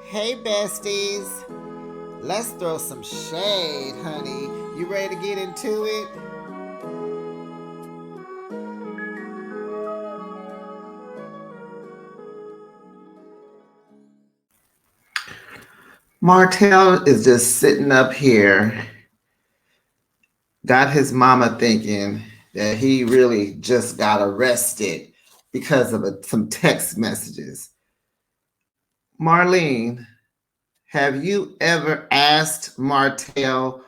Hey, besties. Let's throw some shade, honey. You ready to get into it? Martell is just sitting up here, got his mama thinking that he really just got arrested because of some text messages. Marlene, have you ever asked Martell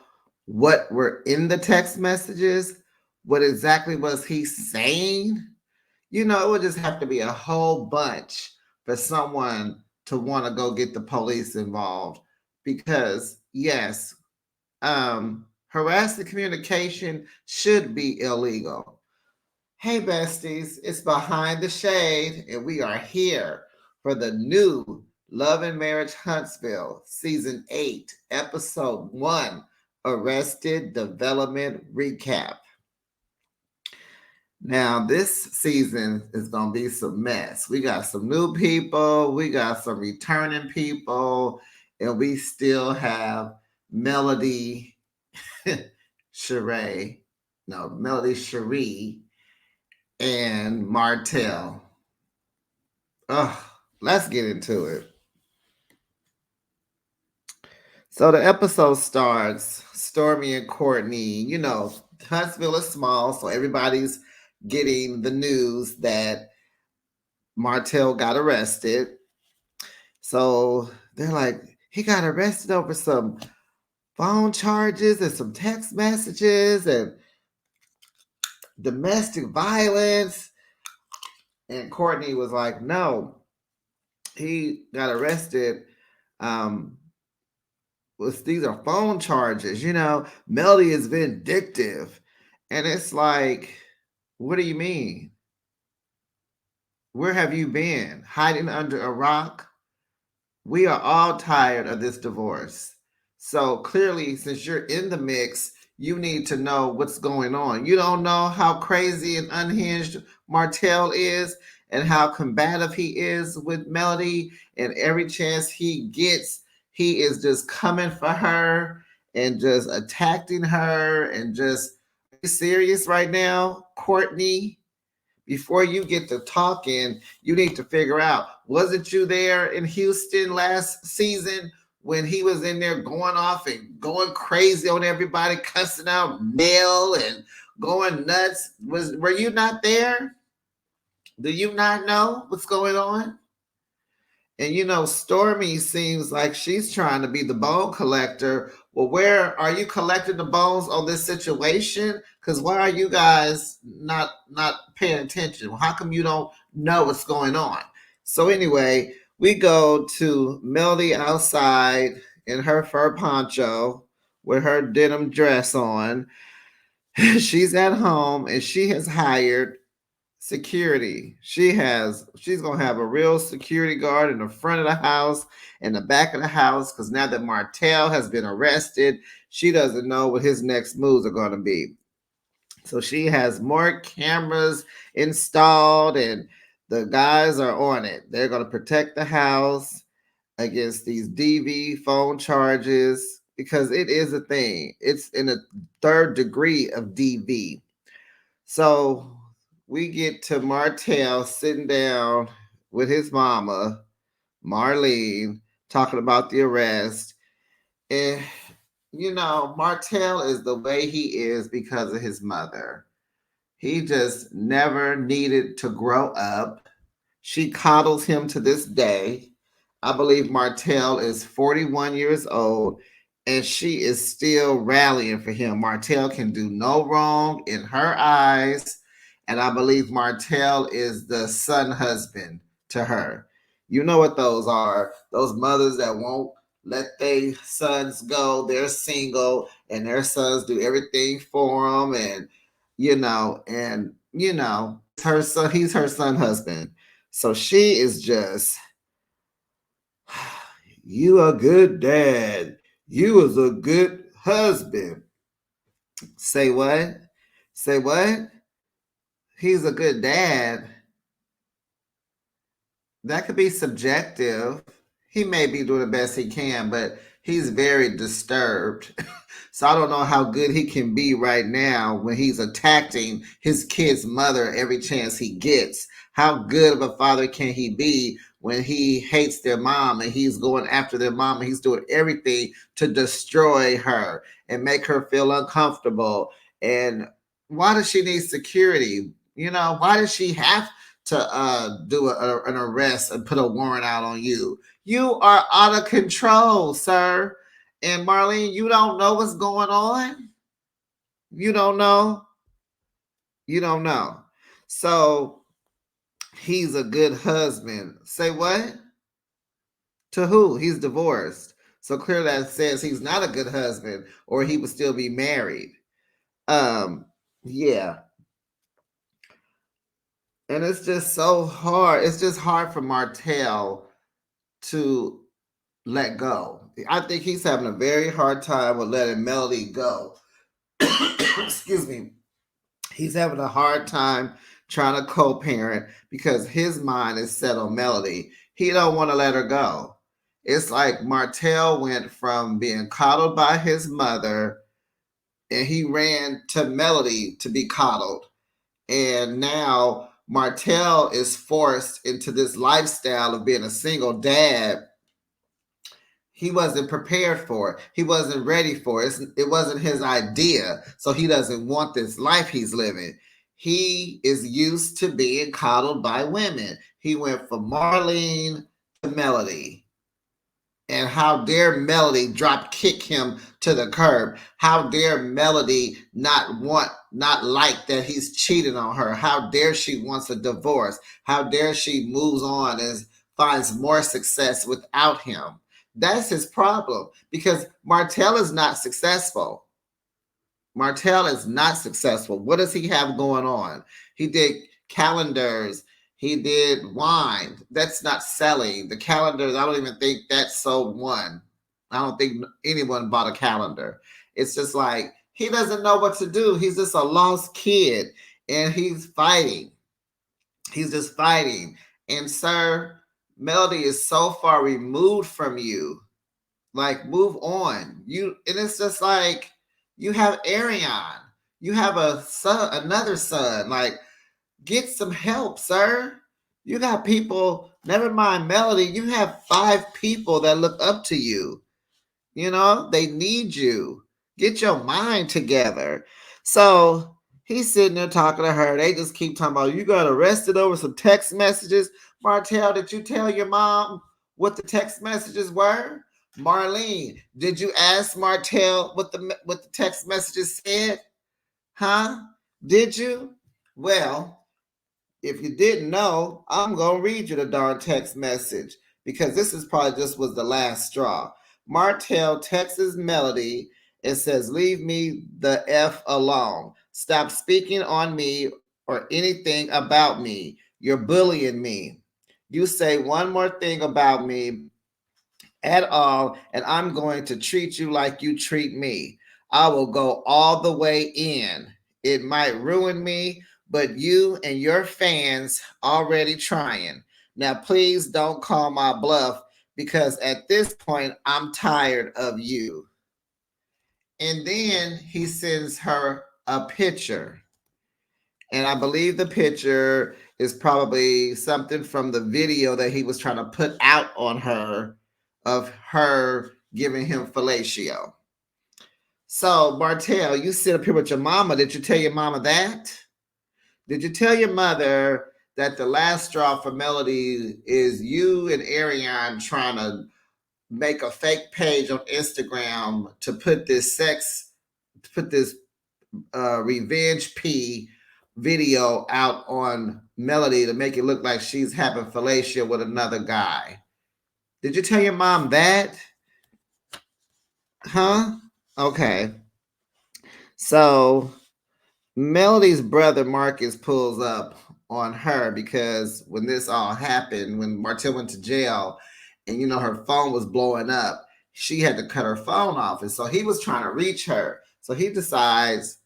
what were in the text messages? What exactly was he saying? It would just have to be a whole bunch for someone to want to go get the police involved. Because, yes, harassing communication should be illegal. Hey, besties, it's Behind the Shade, and we are here for the new Love and Marriage Huntsville, Season 8, Episode 1, Arrested Development Recap. Now, this season is going to be some mess. We got some new people, we got some returning people, and we still have Melody Sheree, no, Melody Cherie and Martell. Ugh, let's get into it. So the episode starts Stormy and Courtney. Huntsville is small, so everybody's getting the news that Martell got arrested. So they're like, he got arrested over some phone charges and some text messages and domestic violence. And Courtney was like, no, he got arrested. These are phone charges. Melody is vindictive. And it's like, what do you mean? Where have you been? Hiding under a rock? We are all tired of this divorce. So clearly, since you're in the mix, you need to know what's going on. You don't know how crazy and unhinged Martell is and how combative he is with Melody. And every chance he gets, he is just coming for her and just attacking her and just, are you serious right now, Courtney? Before you get to talking, you need to figure out, wasn't you there in Houston last season when he was in there going off and going crazy on everybody, cussing out Mel and going nuts? Were you not there? Do you not know what's going on? And Stormy seems like she's trying to be the bone collector. Well, where are you collecting the bones on this situation? Because why are you guys not paying attention? How come you don't know what's going on? So anyway, we go to Melody outside in her fur poncho with her denim dress on. She's at home and she has hired security. She's gonna have a real security guard in the front of the house and the back of the house, because now that Martell has been arrested, she doesn't know what his next moves are going to be. So she has more cameras installed and the guys are on it. They're going to protect the house against these DV phone charges, because it is a thing. It's in a third degree of DV. So we get to Martell sitting down with his mama, Marlene, talking about the arrest. And, Martell is the way he is because of his mother. He just never needed to grow up. She coddles him to this day. I believe Martell is 41 years old and she is still rallying for him. Martell can do no wrong in her eyes. And I believe Martell is the son husband to her. You know what those are? Those mothers that won't let their sons go. They're single and their sons do everything for them. And her son, he's her son husband. So she is just, you a good dad. You was a good husband. Say what? Say what? He's a good dad. That could be subjective. he may be doing the best he can, but he's very disturbed. So I don't know how good he can be right now when he's attacking his kid's mother every chance he gets. How good of a father can he be when he hates their mom and he's going after their mom and he's doing everything to destroy her and make her feel uncomfortable? And why does she need security? Why does she have to do an arrest and put a warrant out on you? You are out of control, sir. And Marlene, you don't know what's going on. You don't know. You don't know. So he's a good husband. Say what? To who? He's divorced. So clearly that says he's not a good husband, or he would still be married. Yeah. And it's just so hard. It's just hard for Martell to let go. I think he's having a very hard time with letting Melody go. Excuse me. He's having a hard time trying to co-parent because his mind is set on Melody. He don't want to let her go. It's like Martell went from being coddled by his mother and he ran to Melody to be coddled. And now Martell is forced into this lifestyle of being a single dad. He wasn't prepared for it. He wasn't ready for it. It wasn't his idea. So he doesn't want this life he's living. He is used to being coddled by women. He went from Marlene to Melody. And how dare Melody drop kick him to the curb? How dare Melody not like that he's cheating on her? How dare she wants a divorce? How dare she moves on and finds more success without him? That's his problem because Martell is not successful. Martell is not successful. What does he have going on? He did calendars. He did wine. That's not selling. The calendars, I don't even think that sold one. I don't think anyone bought a calendar. It's just like he doesn't know what to do. He's just a lost kid and he's fighting. He's just fighting. And sir, Melody is so far removed from you. Like, move on. And it's just like you have Arion. You have a son, another son. Like, get some help, sir. You got people, never mind Melody, you have 5 people that look up to you. They need you. Get your mind together. So he's sitting there talking to her. They just keep talking about, you got arrested over some text messages. Martell, did you tell your mom what the text messages were? Marlene, did you ask Martell what the text messages said? Huh? Did you? Well, if you didn't know, I'm going to read you the darn text message because this is probably just was the last straw. Martell texts Melody and says, leave me the F alone. Stop speaking on me or anything about me. You're bullying me. You say one more thing about me at all, and I'm going to treat you like you treat me. I will go all the way in. It might ruin me, but you and your fans already trying. Now, please don't call my bluff because at this point, I'm tired of you. And then he sends her a picture. And I believe the picture is probably something from the video that he was trying to put out on her of her giving him fellatio. So, Martell, you sit up here with your mama. Did you tell your mama that? Did you tell your mother that the last straw for Melody is you and Arion trying to make a fake page on Instagram to put this revenge P video out on Melody to make it look like she's having fellatio with another guy? Did you tell your mom that? Huh? Okay. So Melody's brother Marcus pulls up on her because when this all happened, when Martell went to jail and her phone was blowing up, she had to cut her phone off. And so he was trying to reach her. So he decides,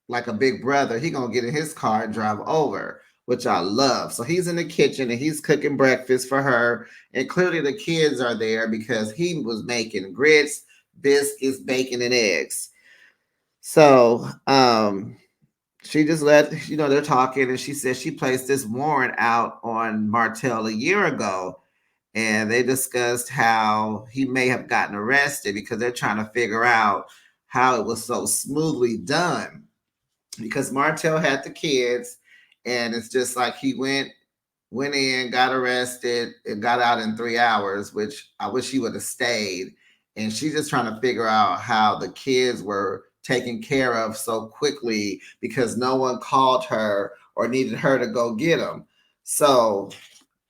like a big brother, he gonna get in his car and drive over. which I love. So he's in the kitchen and he's cooking breakfast for her. And clearly the kids are there because he was making grits, biscuits, bacon, and eggs. So she just let, they're talking, and she says she placed this warrant out on Martell a year ago. And they discussed how he may have gotten arrested because they're trying to figure out how it was so smoothly done. Because Martell had the kids, and it's just like he went in, got arrested, and got out in 3 hours, which I wish he would have stayed. And she's just trying to figure out how the kids were taken care of so quickly because no one called her or needed her to go get them. So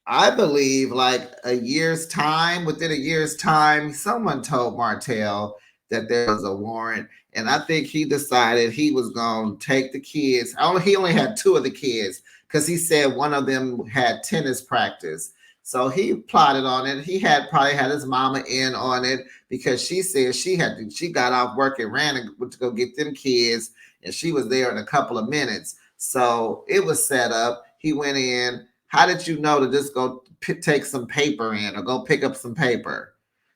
I believe like within a year's time, someone told Martell that there was a warrant. And I think he decided he was going to take the kids. He only had two of the kids because he said one of them had tennis practice. So he plotted on it. He had probably had his mama in on it because she said she got off work and ran to go get them kids. And she was there in a couple of minutes. So it was set up. He went in. How did you know to just go take some paper in or go pick up some paper?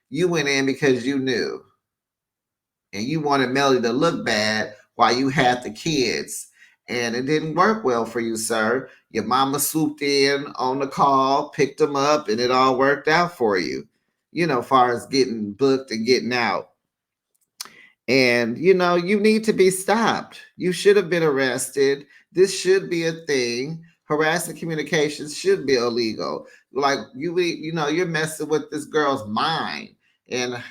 You went in because you knew. And you wanted Melody to look bad while you had the kids. And it didn't work well for you, sir. Your mama swooped in on the call, picked them up, and it all worked out for you. As far as getting booked and getting out. And, you need to be stopped. You should have been arrested. This should be a thing. Harassing communications should be illegal. Like you're messing with this girl's mind. And,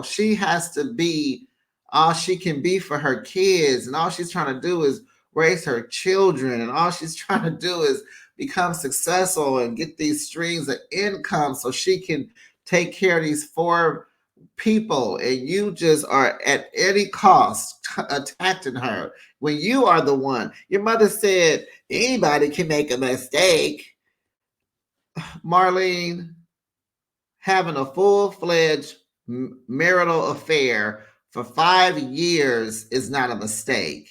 she has to be all she can be for her kids. And all she's trying to do is raise her children. And all she's trying to do is become successful and get these streams of income so she can take care of these four people, and you just are at any cost attacking her when you are the one. Your mother said anybody can make a mistake. Marlene, having a full-fledged marital affair for 5 years is not a mistake.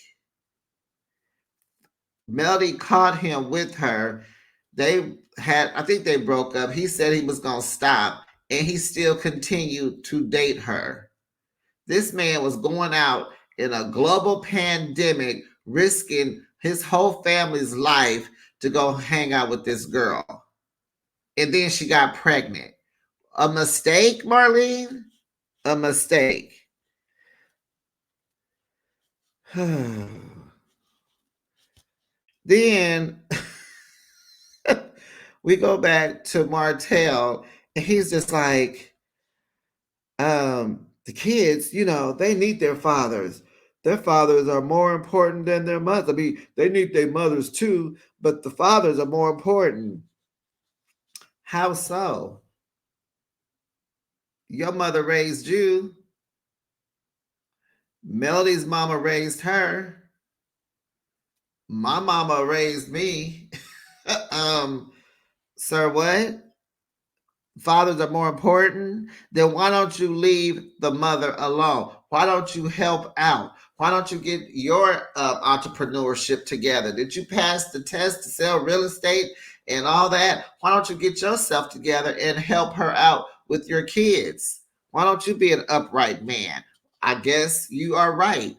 Melody caught him with her. I think they broke up. He said he was going to stop, and he still continued to date her. This man was going out in a global pandemic, risking his whole family's life to go hang out with this girl. And then she got pregnant. A mistake, Marlene? A mistake. Then we go back to Martell, and he's just like, the kids, they need their fathers. Their fathers are more important than their mothers. I mean, they need their mothers too, but the fathers are more important. How so? Your mother raised you. Melody's mama raised her. My mama raised me. Sir, what? Fathers are more important, then why don't you leave the mother alone? Why don't you help out? Why don't you get your entrepreneurship together? Did you pass the test to sell real estate and all that? Why don't you get yourself together and help her out with your kids? Why don't you be an upright man? I guess you are right.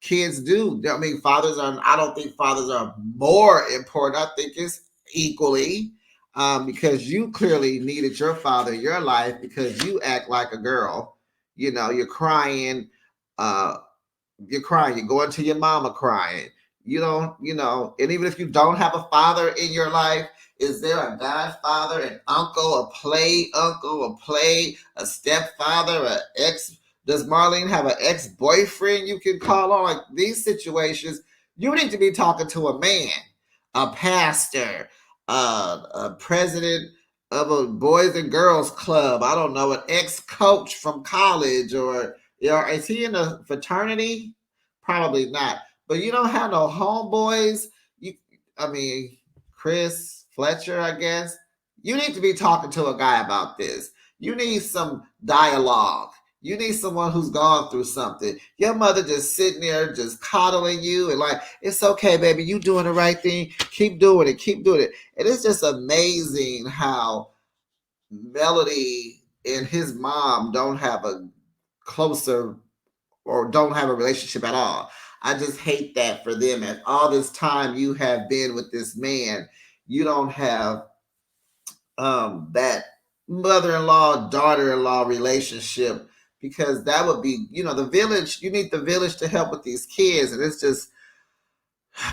Kids do. I mean, I don't think fathers are more important. I think it's equally. Because you clearly needed your father in your life because you act like a girl. You're crying. You're crying. You're going to your mama crying. And even if you don't have a father in your life, is there a godfather, an uncle, a play uncle, a stepfather, an ex? Does Marlene have an ex-boyfriend you can call on? Like these situations, you need to be talking to a man, a pastor, a president of a boys and girls club. I don't know, an ex-coach from college, or is he in a fraternity? Probably not. But you don't have no homeboys. Chris Fletcher, I guess. You need to be talking to a guy about this. You need some dialogue. You need someone who's gone through something. Your mother just sitting there, just coddling you and like, it's okay, baby. You doing the right thing. Keep doing it. Keep doing it. And it's just amazing how Melody and his mom don't have a closer or don't have a relationship at all. I just hate that for them. At all this time you have been with this man, you don't have that mother-in-law daughter-in-law relationship, because that would be, the village. You need the village to help with these kids, and it's just,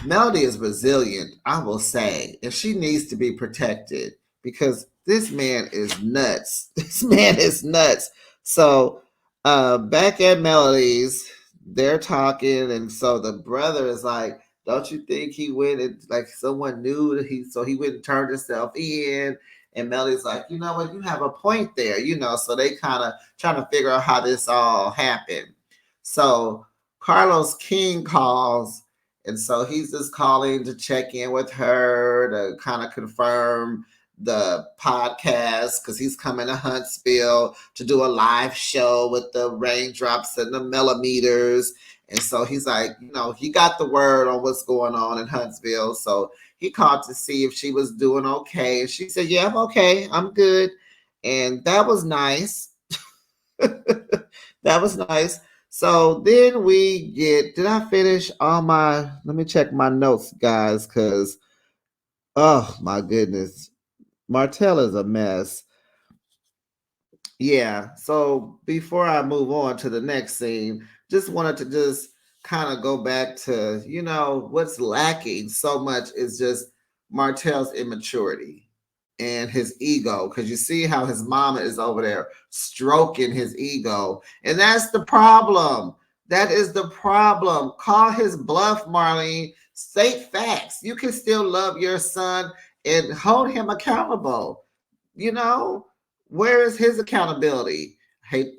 Melody is resilient, I will say, and she needs to be protected because this man is nuts. This man is nuts. So, back at Melody's, they're talking, and so the brother is like, "Don't you think he went and like someone knew that he went and turned himself in?" And Melody's like, "You know what? You have a point there." So they kind of trying to figure out how this all happened. So Carlos King calls, and so he's just calling to check in with her to kind of confirm the podcast because he's coming to Huntsville to do a live show with the raindrops and the millimeters. And so he's like, he got the word on what's going on in Huntsville. So he called to see if she was doing okay. And she said, "Yeah, I'm okay. I'm good." And that was nice. That was nice. So then did I finish all let me check my notes, guys, because, oh my goodness, Martell is a mess. Yeah. So before I move on to the next scene, just wanted to just kind of go back to, what's lacking so much is just Martell's immaturity and his ego. Because you see how his mama is over there stroking his ego. And that's the problem. That is the problem. Call his bluff, Marlene. State facts. You can still love your son and hold him accountable. You know, where is his accountability? Hate,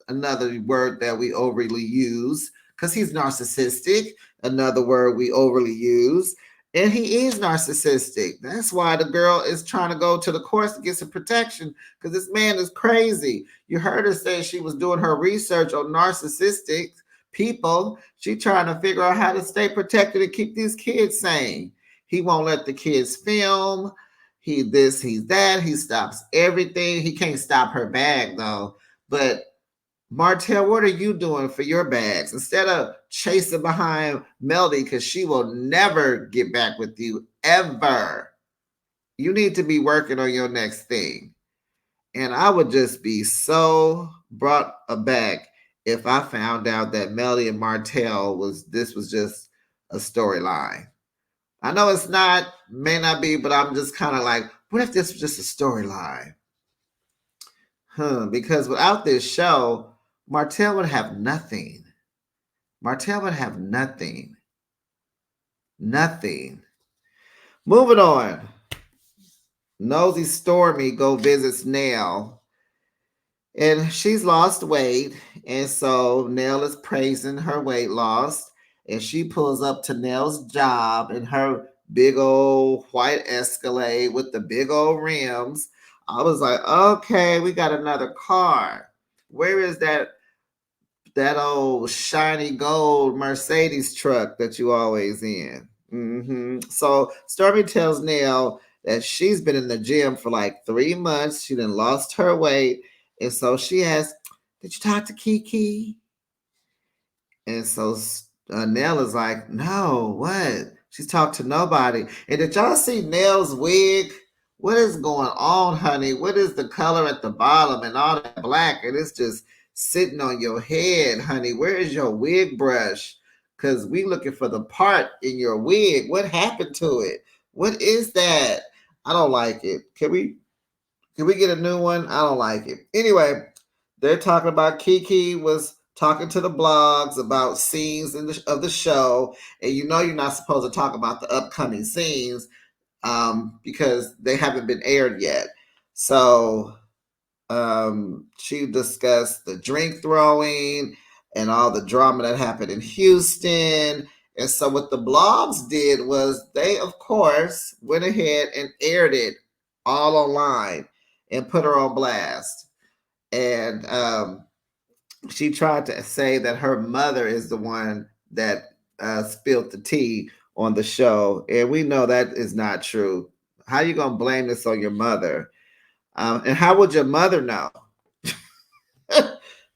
another word that we overly use because he's narcissistic. Another word we overly use. And he is narcissistic. That's why the girl is trying to go to the courts to get some protection because this man is crazy. You heard her say she was doing her research on narcissistic people. She trying to figure out how to stay protected and keep these kids sane. He won't let the kids film. He this, he's that. He stops everything. He can't stop her bag though. But Martell, what are you doing for your bags? Instead of chasing behind Melody, because she will never get back with you ever. You need to be working on your next thing. And I would just be so brought aback if I found out that Melody and Martell was just a storyline. I know it's not, may not be, but I'm just kind of like, what if this was just a storyline? Because without this show, Martell would have nothing. Martell would have nothing. Nothing. Moving on. Nosy Stormy go visits Nell. And she's lost weight. And so Nell is praising her weight loss. And she pulls up to Nell's job in her big old white Escalade with the big old rims. I was like, okay, we got another car. Where is that old shiny gold Mercedes truck that you always in? So Stormy tells Nell that she's been in the gym for like 3 months. She done lost her weight. And so she asks, "Did you talk to Kiki?" And so Nell is like, "No, what? She's talked to nobody." And did y'all see Nell's wig? What is going on, honey? What is the color at the bottom and all that black? And it's just sitting on your head, honey. Where is your wig brush? Because we looking for the part in your wig. What happened to it? What is that? I don't like it. Can we get a new one? I don't like it. Anyway, they're talking about Kiki was talking to the blogs about scenes of the show, and you're not supposed to talk about the upcoming scenes because they haven't been aired yet. So she discussed the drink throwing and all the drama that happened in Houston. And so what the blogs did was they, of course, went ahead and aired it all online and put her on blast. And she tried to say that her mother is the one that spilled the tea on the show, and we know that is not true. How you gonna blame this on your mother? And how would your mother know?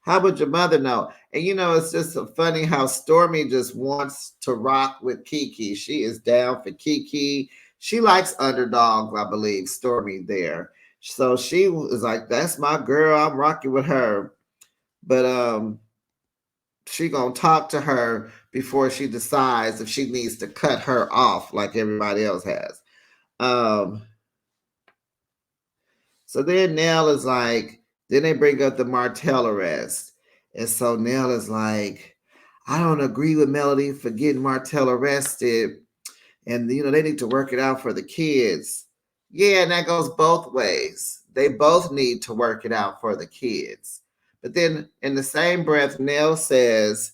How would your mother know? And it's just so funny how Stormy just wants to rock with Kiki. She is down for Kiki. She likes underdogs, I believe, Stormy there. So she was like, that's my girl. I'm rocking with her. But she gonna talk to her before she decides if she needs to cut her off like everybody else has. Um, so then Nell is like, then they bring up the Martell arrest. And so Nell is like, I don't agree with Melody for getting Martell arrested. And, they need to work it out for the kids. Yeah, and that goes both ways. They both need to work it out for the kids. But then in the same breath, Nell says,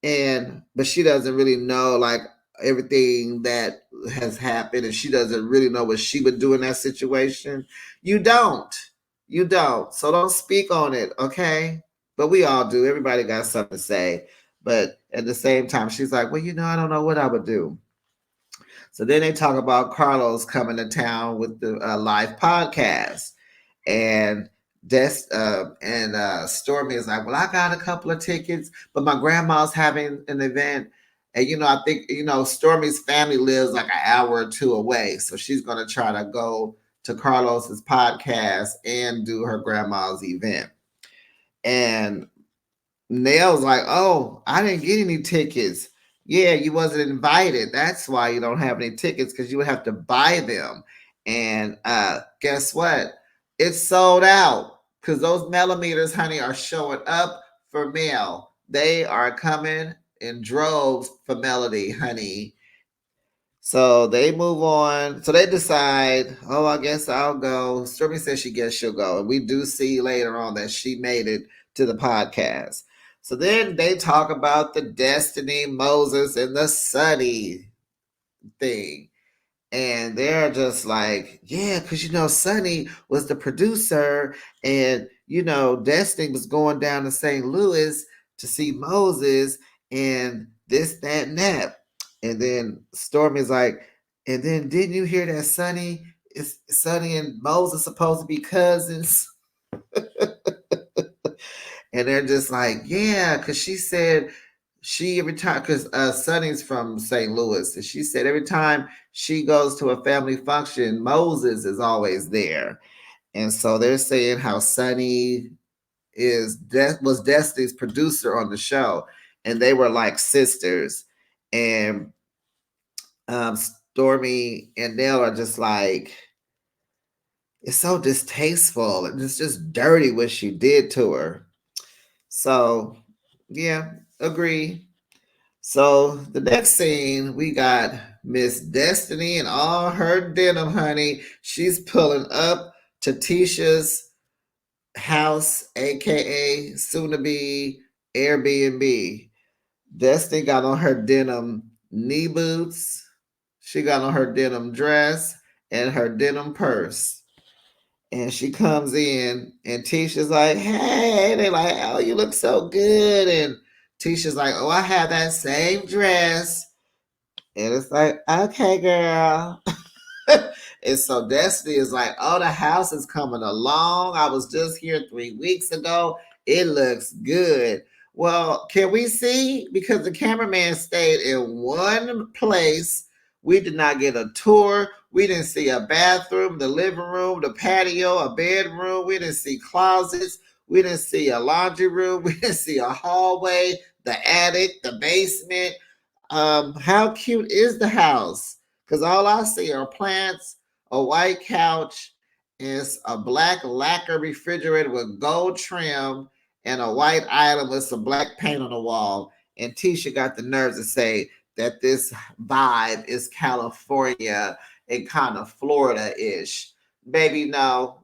but she doesn't really know like everything that has happened, and she doesn't really know what she would do in that situation. You don't so don't speak on it, okay? But we all do. Everybody got something to say. But at the same time, she's like, well, I don't know what I would do. So then they talk about Carlos coming to town with the live podcast, and Stormy is like, well, I got a couple of tickets, but my grandma's having an event. And I think Stormy's family lives like an hour or two away, so she's gonna try to go to Carlos's podcast and do her grandma's event. And Nell's like, oh, I didn't get any tickets. Yeah, you wasn't invited. That's why you don't have any tickets, because you would have to buy them. And guess what? It's sold out, because those millimeters, honey, are showing up for Mel. They are coming in droves for Melody, honey. So they move on. So they decide, oh, I guess I'll go. Stormy says she guess she'll go. And we do see later on that she made it to the podcast. So then they talk about the Destiny, Moses, and the Sunny thing. And they're just like, yeah, because Sonny was the producer, and Destiny was going down to St. Louis to see Moses, and this, that, and that. And then Stormy's like, and then didn't you hear that Sonny and Moses supposed to be cousins? And they're just like, yeah, because she said she every time, because Sonny's from St. Louis, and she said every time she goes to a family function, Moses is always there. And so they're saying how Sonny was Destiny's producer on the show, and they were like sisters. And Stormy and Nell are just like, it's so distasteful, and it's just dirty what she did to her. So, yeah, agree. So the next scene, we got Miss Destiny and all her denim, honey. She's pulling up to Tisha's house, aka soon to be Airbnb. Destiny got on her denim knee boots. She got on her denim dress and her denim purse. And she comes in, and Tisha's like, hey, they like, oh, you look so good. And Tisha's like, oh, I have that same dress. And it's like, okay, girl. And so Destiny is like, oh, the house is coming along. I was just here 3 weeks ago. It looks good. Well, can we see? Because the cameraman stayed in one place. We did not get a tour. We didn't see a bathroom, the living room, the patio, a bedroom. We didn't see closets. We didn't see a laundry room. We didn't see a hallway, the attic, the basement. How cute is the house? Because all I see are plants, a white couch, is a black lacquer refrigerator with gold trim, and a white island with some black paint on the wall. And Tisha got the nerves to say that this vibe is California and kind of Florida-ish. Baby, no.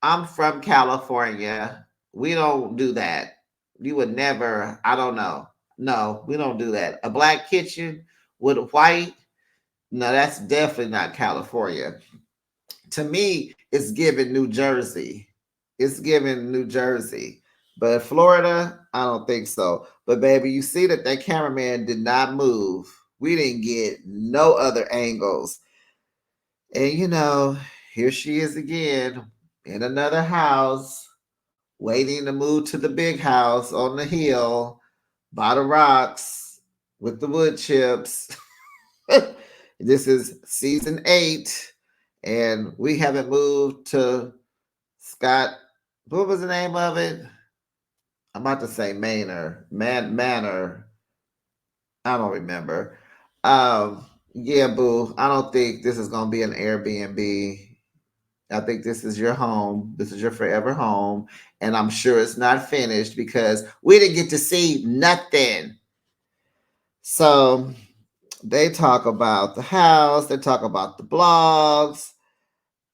I'm from California. We don't do that. You would never, I don't know. No, we don't do that. A black kitchen with a white, no, that's definitely not California. To me, it's given New Jersey. It's given New Jersey. But Florida, I don't think so. But baby, you see that cameraman did not move. We didn't get no other angles. And here she is again in another house, waiting to move to the big house on the hill by the rocks with the wood chips. This is season 8, and we haven't moved to Scott. What was the name of it? I'm about to say Manor. I don't remember. Um, yeah, boo. I don't think this is gonna be an Airbnb. I think this is your home. This is your forever home. And I'm sure it's not finished because we didn't get to see nothing. So they talk about the house, they talk about the blogs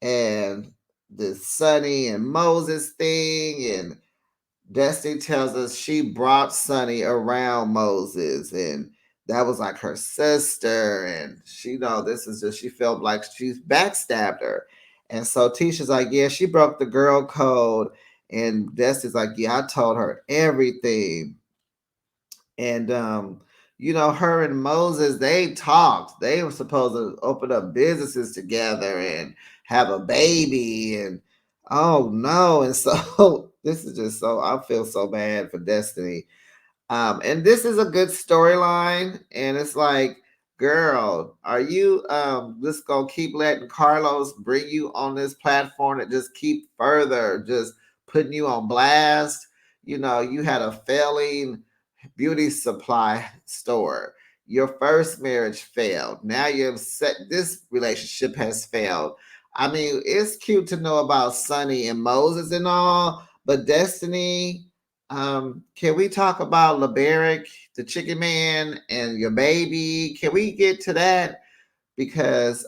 and the Sonny and Moses thing. And Destiny tells us she brought Sonny around Moses, and that was like her sister. And this is just, she felt like she's backstabbed her. And so Tisha's like, yeah, she broke the girl code. And Destiny's like, yeah, I told her everything. And her and Moses, they talked. They were supposed to open up businesses together and have a baby. And oh no. And so this is just so, I feel so bad for Destiny. And this is a good storyline. And it's like, girl, are you just gonna keep letting Carlos bring you on this platform that just keep further just putting you on blast? You had a failing beauty supply store. Your first marriage failed. Now this relationship has failed. I mean, it's cute to know about Sonny and Moses and all, but Destiny, can we talk about LeBaric, the chicken man, and your baby? Can we get to that? Because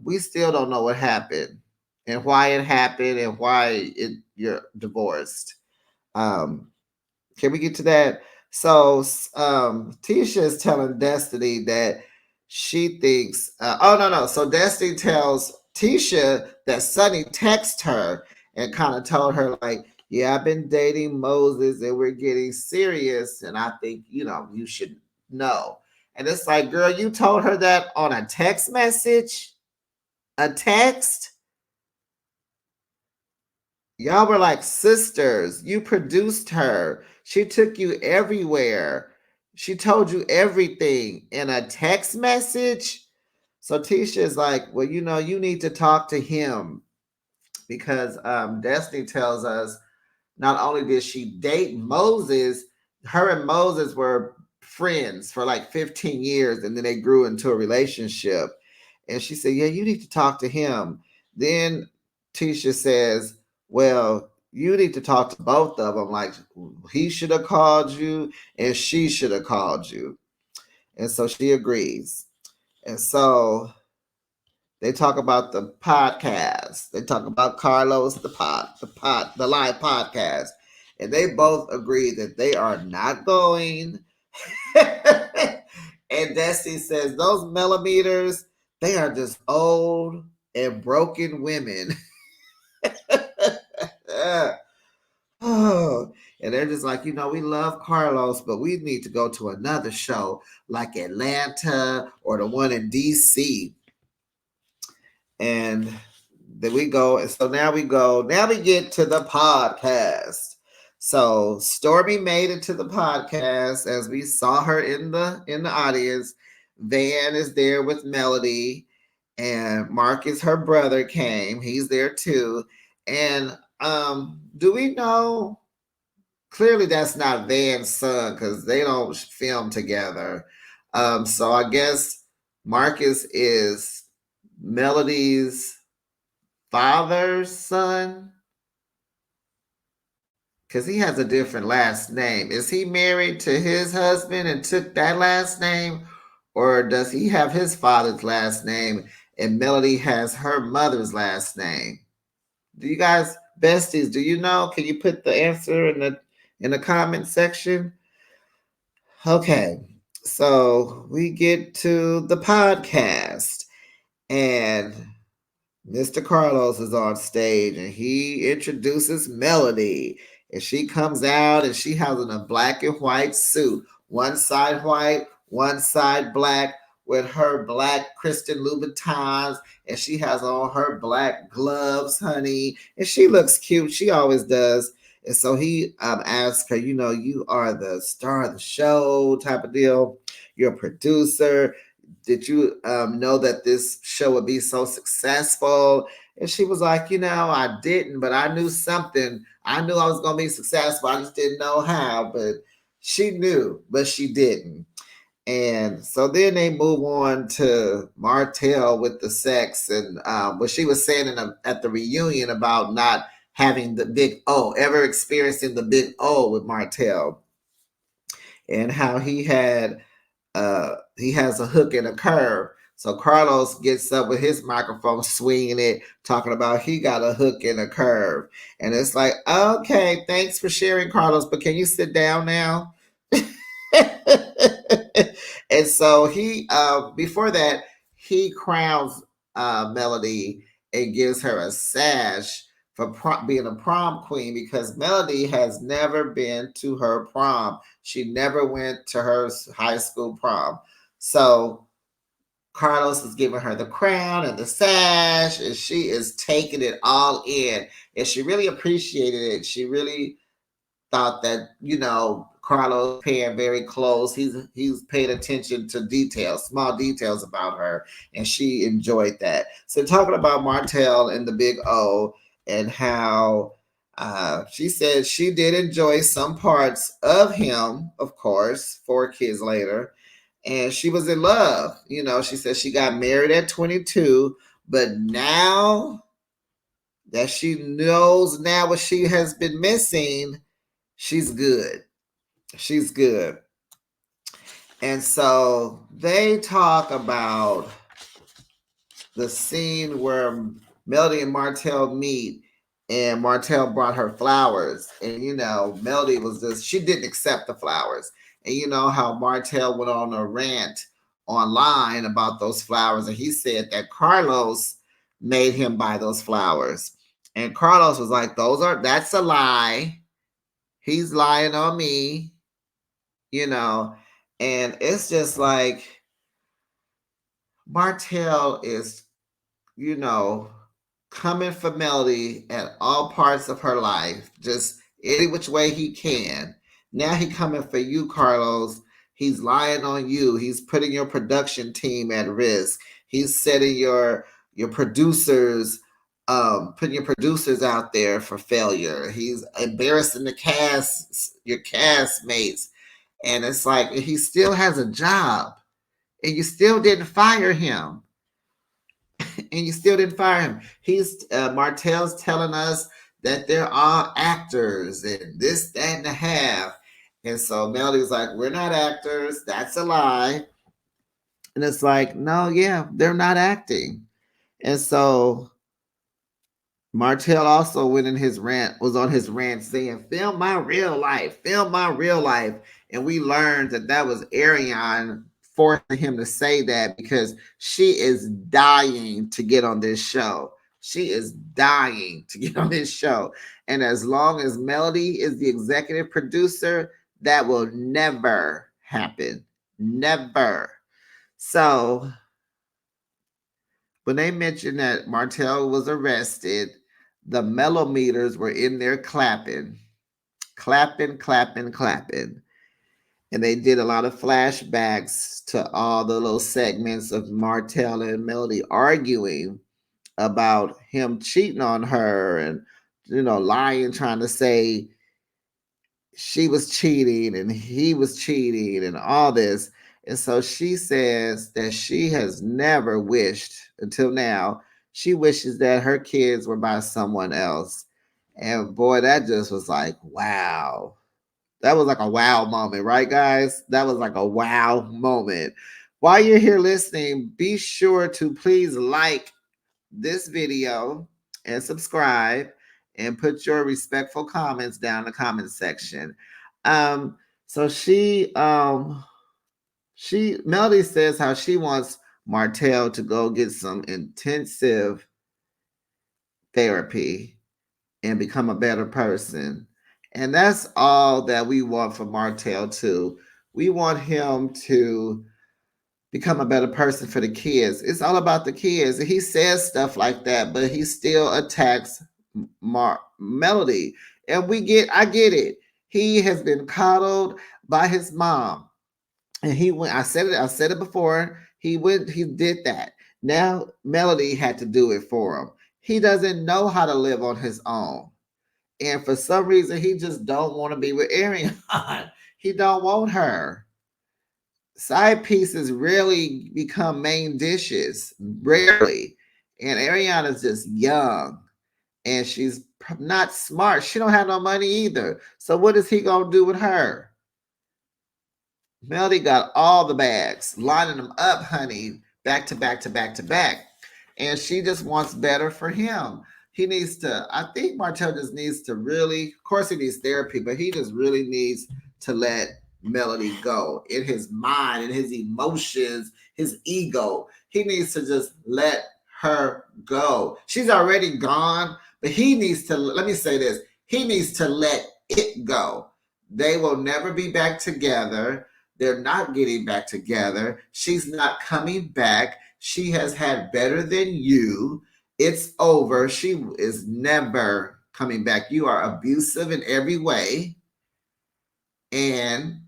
we still don't know what happened and why it happened and why you're divorced. Um, can we get to that? So Tisha is telling Destiny that she thinks, oh, no. So Destiny tells Tisha that Sonny texted her and kind of told her, like, yeah, I've been dating Moses and we're getting serious. And I think, you should know. And it's like, girl, you told her that on a text message? A text? Y'all were like sisters. You produced her. She took you everywhere. She told you everything in a text message. So Tisha is like, well, you need to talk to him because Destiny tells us not only did she date Moses, her and Moses were friends for like 15 years and then they grew into a relationship. And she said, yeah, you need to talk to him. Then Tisha says, well, you need to talk to both of them. Like, he should have called you and she should have called you. And so she agrees. And so they talk about the podcast. They talk about Carlos, the live podcast. And they both agree that they are not going. And Destiny says those millimeters, they are just old and broken women. Oh, and they're just like, we love Carlos, but we need to go to another show like Atlanta or the one in DC. And then we go, and so now we get to the podcast. So Stormy made it to the podcast as we saw her in the audience. Van is there with Melody, and Marcus, her brother, came. He's there too. And do we know? Clearly, that's not Van's son because they don't film together. So I guess Marcus is Melody's father's son because he has a different last name. Is he married to his husband and took that last name, or does he have his father's last name and Melody has her mother's last name? Do you guys, besties, do you know? Can you put the answer in the comment section? Okay, so we get to the podcast and Mr. Carlos is on stage and he introduces Melody And she comes out and she has on a black and white suit, one side white, one side black, with her black Christian Louboutins, and she has on her black gloves, honey, and she looks cute. She always does. And so he asked her, you are the star of the show type of deal. You're a producer. Did you know that this show would be so successful? And she was like, I didn't, but I knew something. I knew I was going to be successful. I just didn't know how, but she knew, but she didn't. And so then they move on to Martell with the sex and what she was saying at the reunion about not having the big O, ever experiencing the big O with Martell, and how he has a hook and a curve. So Carlos gets up with his microphone, swinging it, talking about he got a hook and a curve. And it's like, okay, thanks for sharing, Carlos, but can you sit down now? And so he, before that, he crowns Melody and gives her a sash for being a prom queen, because Melody has never been to her prom. She never went to her high school prom. So Carlos is giving her the crown and the sash, and she is taking it all in. And she really appreciated it. She really thought that, Carlos paying very close. He's paid attention to details, small details about her, and she enjoyed that. So talking about Martell and the big O, and how she said she did enjoy some parts of him, of course, 4 kids later, and she was in love. She said she got married at 22, but now that she knows now what she has been missing, she's good. She's good. And so they talk about the scene where Melody and Martell meet, and Martell brought her flowers. And, Melody she didn't accept the flowers. And you know how Martell went on a rant online about those flowers. And he said that Carlos made him buy those flowers. And Carlos was like, that's a lie. He's lying on me. And it's just like Martell is, coming for Melody at all parts of her life, just any which way he can. Now he coming for you, Carlos. He's lying on you. He's putting your production team at risk. He's setting your producers, putting your producers out there for failure. He's embarrassing your castmates. And it's like, he still has a job, and you still didn't fire him. He's Martell's telling us that they're all actors and this, that, and a half. And so Melody's like, we're not actors. That's a lie. And it's like, no, yeah, they're not acting. And so Martell also was on his rant saying, film my real life. And we learned that was Ariane forcing him to say that, because she is dying to get on this show. And as long as Melody is the executive producer, that will never happen. Never. So when they mentioned that Martell was arrested, the mellometers were in there clapping. And they did a lot of flashbacks to all the little segments of Martell and Melody arguing about him cheating on her and, lying, trying to say she was cheating and he was cheating and all this. And so she says that she has never wished until now. She wishes that her kids were by someone else. And boy, that just was like, wow. That was like a wow moment, right, guys? That was like a wow moment. While you're here listening, be sure to please like this video and subscribe, and put your respectful comments down in the comment section. So Melody says how she wants Martell to go get some intensive therapy and become a better person. And that's all that we want from Martell too. We want him to become a better person for the kids. It's all about the kids. He says stuff like that, but he still attacks Melody. And I get it. He has been coddled by his mom. And he went, I said it before. He did that. Now Melody had to do it for him. He doesn't know how to live on his own. And for some reason he just don't want to be with Ariana. He don't want her. Side pieces rarely become main dishes, rarely. And Ariana's just young and she's not smart. She don't have no money either. So what is he gonna do with her? Melody got all the bags, lining them up, honey, back to back to back to back. And she just wants better for him. He needs to, I think Martell just needs to really, of course, he needs therapy, but he just really needs to let Melody go in his mind, in his emotions, his ego. He needs to just let her go. She's already gone, but he needs to, let me say this, he needs to let it go. They will never be back together. They're not getting back together. She's not coming back. She has had better than you. It's over. She is never coming back. You are abusive in every way. And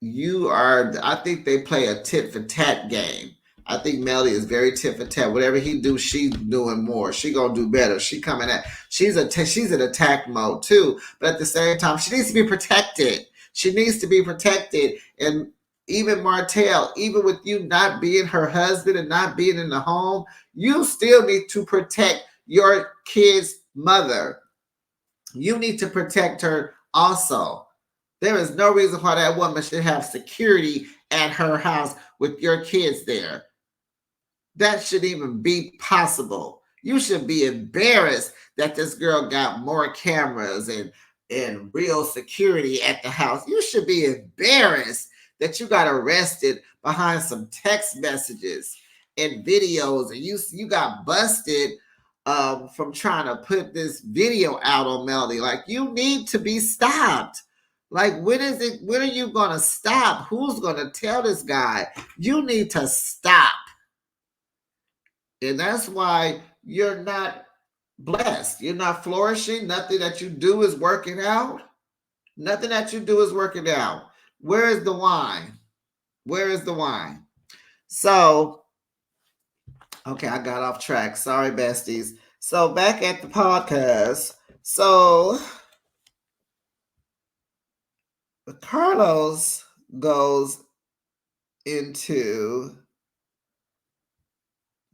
I think they play a tit for tat game. I think Melody is very tit for tat. Whatever he do, she's doing more. She gonna do better. She's in attack mode too. But at the same time, she needs to be protected. She needs to be protected. And even Martell, even with you not being her husband and not being in the home, you still need to protect your kid's mother. You need to protect her also. There is no reason why that woman should have security at her house with your kids there. That shouldn't even be possible. You should be embarrassed that this girl got more cameras and real security at the house. You should be embarrassed that you got arrested behind some text messages and videos, and you got busted from trying to put this video out on Melody. Like, you need to be stopped. Like, when are you gonna stop? Who's gonna tell this guy? You need to stop. And that's why you're not blessed. You're not flourishing. Nothing that you do is working out. Nothing that you do is working out. Where is the wine? Where is the wine? So, okay, I got off track. Sorry, besties. So, back at the podcast. So, Carlos goes into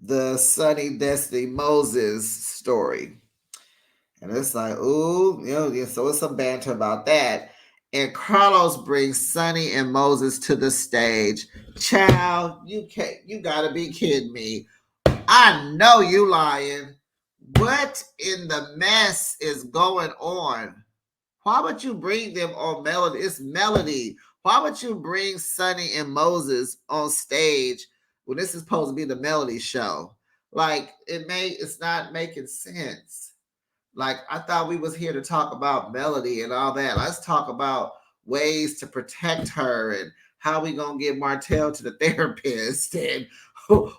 the Sunny Destiny Moses story. And it's like, ooh, so it's some banter about that. And Carlos brings Sonny and Moses to the stage. Child, you gotta be kidding me. I know you lying. What in the mess is going on? Why would you bring them on Melody? It's Melody. Why would you bring Sonny and Moses on stage when this is supposed to be the Melody show? Like, it's not making sense. Like, I thought we was here to talk about Melody and all that. Let's talk about ways to protect her and how we gonna get Martell to the therapist and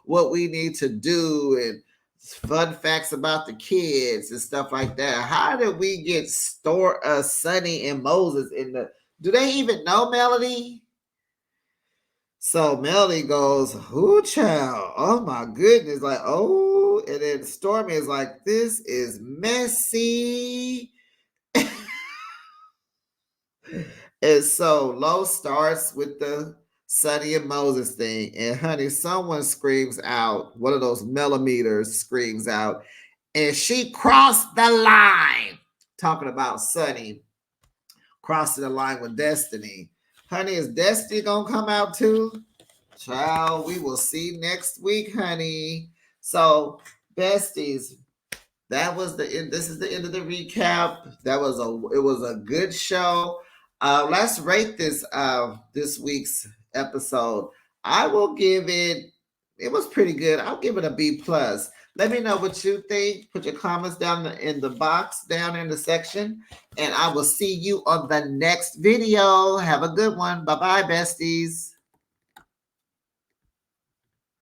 what we need to do and fun facts about the kids and stuff like that. How did we get Sonny and Moses in the? Do they even know Melody? So Melody goes, "Who child? Oh my goodness!" Like, oh, and then Stormy is like, "This is messy." And so Lo starts with the Sonny and Moses thing, and honey, someone screams out. One of those millimeters screams out, and she crossed the line. Talking about Sonny crossing the line with Destiny. Honey, is Destiny gonna come out too? Child, we will see next week, honey. So, besties, this is the end of the recap. It was a good show. Let's rate this week's episode. I will give it was pretty good. I'll give it a B plus. Let me know what you think. Put your comments down in the box, down in the section, and I will see you on the next video. Have a good one. Bye-bye, besties.